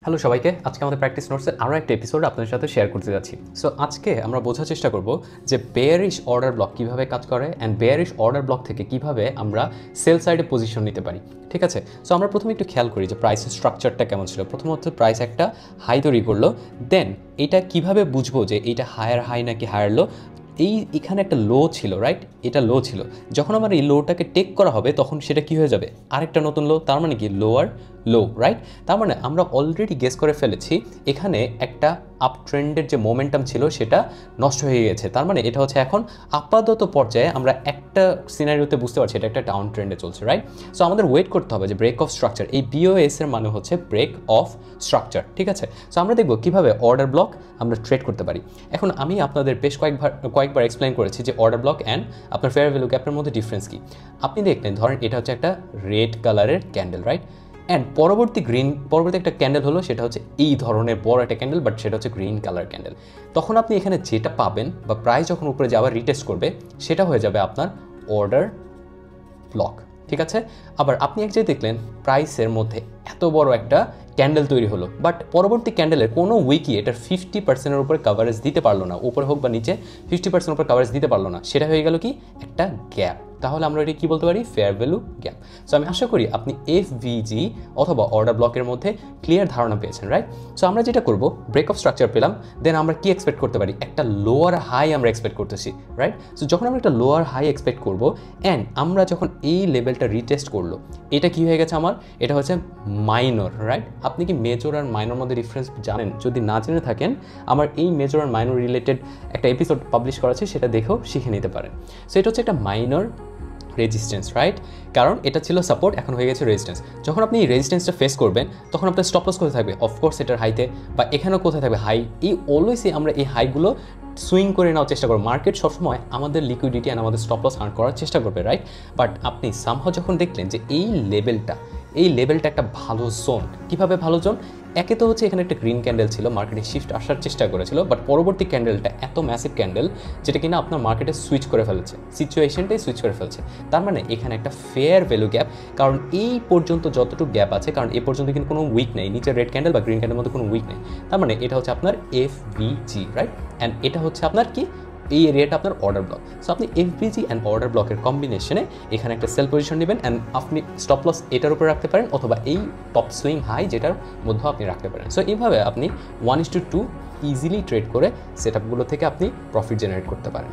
Hello সবাইকে, আজকে আমাদের প্র্যাকটিস নোটসের আরও একটা এপিসোড আপনাদের সাথে শেয়ার করতে যাচ্ছি। সো আজকে আমরা বোঝার চেষ্টা করব যে বেয়ারিশ অর্ডার ব্লক কীভাবে কাজ করে অ্যান্ড বেয়ারিশ অর্ডার ব্লক থেকে কীভাবে আমরা সেল সাইডে পজিশন নিতে পারি। ঠিক আছে, সো আমরা প্রথমে একটু খেয়াল করি যে প্রাইসের স্ট্রাকচারটা কেমন ছিল। প্রথমত প্রাইস একটা হাই তৈরি করলো, দেন এটা কিভাবে বুঝবো যে এইটা হায়ার হাই নাকি হায়ার লো। এখানে একটা লো ছিল, রাইট? এটা লো ছিল। যখন আমার এই লোটাকে টেক করা হবে তখন সেটা কি হয়ে যাবে, আরেকটা নতুন লো। তার মানে কি লোয়ার লো, রাইট? তার মানে আমরা অলরেডি গেস করে ফেলেছি এখানে একটা আপ ট্রেন্ডের যে মোমেন্টাম ছিল সেটা নষ্ট হয়ে গেছে। তার মানে এটা হচ্ছে এখন আপাতত পর্যায়ে আমরা একটা সিনারিওতে বুঝতে পারছি এটা একটা ডাউন ট্রেন্ডে চলছে, রাইট? সো আমাদের ওয়েট করতে হবে যে ব্রেক অফ স্ট্রাকচার, এই বিওএস এর মানে হচ্ছে ব্রেক অফ স্ট্রাকচার। ঠিক আছে, সো আমরা দেখব কিভাবে অর্ডার ব্লক আমরা ট্রেড করতে পারি। এখন আমি আপনাদের বেশ কয়েকবার এক্সপ্লেন করেছি যে অর্ডার ব্লক অ্যান্ড আপনার ফেয়ার ভ্যালু গ্যাপের মধ্যে ডিফারেন্স কি। আপনি দেখলেন, ধরেন এটা হচ্ছে একটা রেড কালারের ক্যান্ডেল, রাইট? অ্যান্ড পরবর্তী একটা ক্যান্ডেল হলো, সেটা হচ্ছে এই ধরনের বড় একটা ক্যান্ডেল, বাট সেটা হচ্ছে গ্রিন কালার ক্যান্ডেল। তখন আপনি এখানে যেটা পাবেন বা প্রাইস যখন উপরে যাওয়ার রিটেস্ট করবে সেটা হয়ে যাবে আপনার অর্ডার ব্লক। ঠিক আছে, আবার আপনি এক জায়গায় দেখলেন প্রাইসের মধ্যে এত বড় একটা ক্যান্ডেল তৈরি হলো, বাট পরবর্তী ক্যান্ডেলের কোনো উইকই এটার 50%-এর উপরে কাভারেজ দিতে পারলো না, উপরে হোক বা নিচে 50% উপরে কাভারেজ দিতে পারলো না। সেটা হয়ে গেল কি একটা গ্যাপ। তাহলে আমরা এটি কী বলতে পারি, ফেয়ার ভ্যালু গ্যাপ। সো আমি আশা করি আপনি এফভিজি অথবা অর্ডার ব্লকের মধ্যে ক্লিয়ার ধারণা পেয়েছেন, রাইট? সো আমরা যেটা করব, ব্রেক অফ স্ট্রাকচার পেলাম, দেন আমরা কি এক্সপেক্ট করতে পারি, একটা লোয়ার হাই আমরা এক্সপেক্ট করতেছি, রাইট? সো যখন আমরা একটা লোয়ার হাই এক্সপেক্ট করব অ্যান্ড আমরা যখন এই লেভেলটা রিটেস্ট করলো, এটা কি হয়ে গেছে আমার, এটা হচ্ছে মাইনর, রাইট? আপনি কি মেজর আর মাইনর মধ্যে ডিফারেন্স জানেন? যদি না জেনে থাকেন, আমার এই মেজর আর মাইনর রিলেটেড একটা এপিসোড পাবলিশ করা আছে, সেটা দেখেও শিখে নিতে পারেন। সো এটা হচ্ছে একটা মাইনর রেজিস্ট্যান্স, রাইট? কারণ এটা ছিল সাপোর্ট, এখন হয়ে গেছে রেজিস্ট্যান্স। যখন আপনি এই রেজিস্ট্যান্সটা ফেস করবেন তখন আপনার স্টপ লস কোথায় থাকবে, অফকোর্স এটার হাইতে, বা এখানেও কোথায় থাকবে, হাই। এই অলওয়েজই আমরা এই হাইগুলো সুইং করে নেওয়ার চেষ্টা করবো। মার্কেট সবসময় আমাদের লিকুইডিটি অ্যান্ড আমাদের স্টপ লস আর্ন করার চেষ্টা করবে, রাইট? বাট আপনি সামহাও যখন দেখলেন যে এই লেভেলটা একটা ভালো জোন। কীভাবে ভালো জোন? একে তো হচ্ছে এখানে একটা গ্রিন ক্যান্ডেল ছিল, মার্কেটে শিফট আসার চেষ্টা করেছিল, বাট পরবর্তী ক্যান্ডেলটা এত ম্যাসিভ ক্যান্ডেল যেটা কিনা আপনার মার্কেটে সুইচ করে ফেলেছে, সিচুয়েশনটাই সুইচ করে ফেলছে। তার মানে এখানে একটা ফেয়ার ভ্যালু গ্যাপ। কারণ এই পর্যন্ত যতটুকু গ্যাপ আছে, কারণ এই পর্যন্ত কিন্তু কোনো উইক নেই, নিচের রেড ক্যান্ডেল বা গ্রিন ক্যান্ডেলের মধ্যে কোনো উইক নেই। তার মানে এটা হচ্ছে আপনার এফভিজি, রাইট? অ্যান্ড এটা হচ্ছে আপনার কি, এই এরিয়াটা আপনার অর্ডার ব্লক। সো আপনি এফভিজি অ্যান্ড অর্ডার ব্লকের কম্বিনেশনে এখানে একটা সেল পজিশন নেবেন অ্যান্ড আপনি স্টপ লস এটার উপরে রাখতে পারেন, অথবা এই টপ সুইং হাই যেটার মধ্যেও আপনি রাখতে পারেন। সো এইভাবে আপনি 1:2 ইজিলি ট্রেড করে সেটআপগুলো থেকে আপনি প্রফিট জেনারেট করতে পারেন।